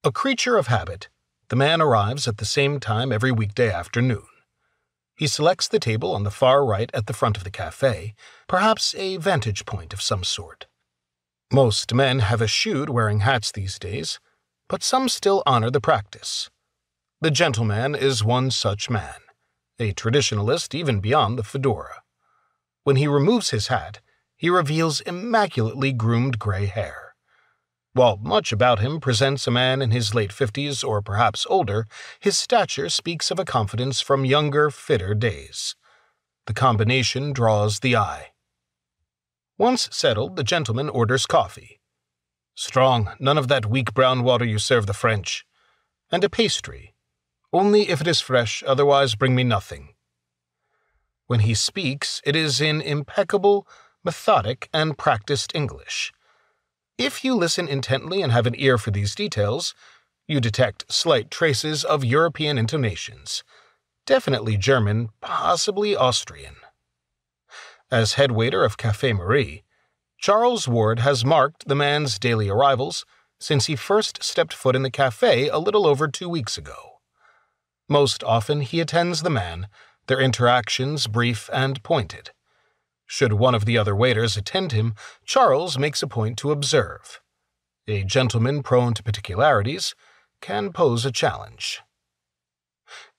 A creature of habit, the man arrives at the same time every weekday afternoon. He selects the table on the far right at the front of the cafe, perhaps a vantage point of some sort. Most men have eschewed wearing hats these days, but some still honor the practice. The gentleman is one such man, a traditionalist even beyond the fedora. When he removes his hat, he reveals immaculately groomed gray hair. While much about him presents a man in his late 50s or perhaps older, his stature speaks of a confidence from younger, fitter days. The combination draws the eye. Once settled, the gentleman orders coffee. Strong, none of that weak brown water you serve the French. And a pastry. Only if it is fresh, otherwise bring me nothing. When he speaks, it is in impeccable, methodic, and practiced English. If you listen intently and have an ear for these details, you detect slight traces of European intonations. Definitely German, possibly Austrian. As head waiter of Café Marie, Charles Ward has marked the man's daily arrivals since he first stepped foot in the cafe a little over 2 weeks ago. Most often he attends the man, their interactions brief and pointed. Should one of the other waiters attend him, Charles makes a point to observe. A gentleman prone to particularities can pose a challenge.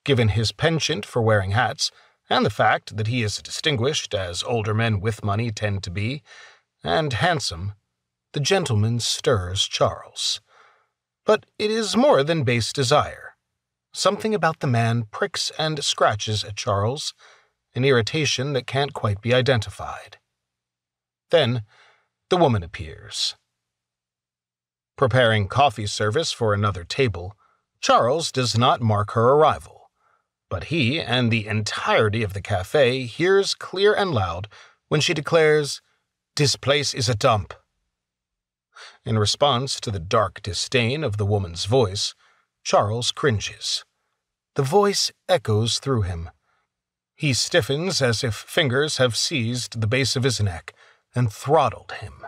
Given his penchant for wearing hats, and the fact that he is distinguished, as older men with money tend to be, and handsome, the gentleman stirs Charles. But it is more than base desire. Something about the man pricks and scratches at Charles, an irritation that can't quite be identified. Then, the woman appears. Preparing coffee service for another table, Charles does not mark her arrival, but he and the entirety of the cafe hears clear and loud when she declares, "This place is a dump." In response to the dark disdain of the woman's voice, Charles cringes. The voice echoes through him. He stiffens as if fingers have seized the base of his neck and throttled him.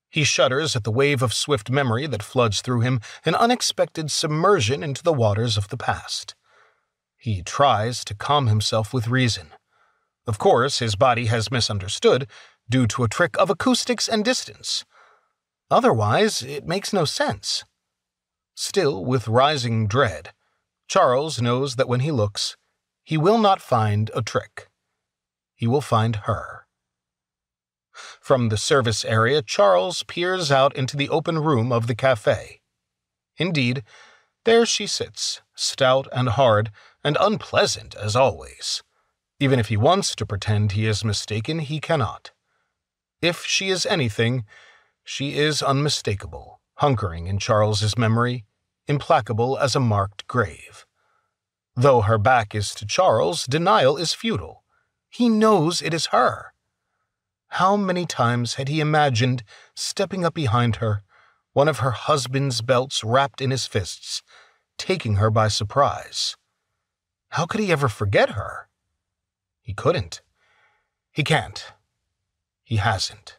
He shudders at the wave of swift memory that floods through him, an unexpected submersion into the waters of the past. He tries to calm himself with reason. Of course, his body has misunderstood, due to a trick of acoustics and distance. Otherwise, it makes no sense. Still, with rising dread, Charles knows that when he looks, he will not find a trick. He will find her. From the service area, Charles peers out into the open room of the cafe. Indeed, there she sits, stout and hard, and unpleasant as always. Even if he wants to pretend he is mistaken, he cannot. If she is anything, she is unmistakable, hunkering in Charles's memory, implacable as a marked grave. Though her back is to Charles, denial is futile. He knows it is her. How many times had he imagined stepping up behind her, one of her husband's belts wrapped in his fists, taking her by surprise? How could he ever forget her? He couldn't. He can't. He hasn't.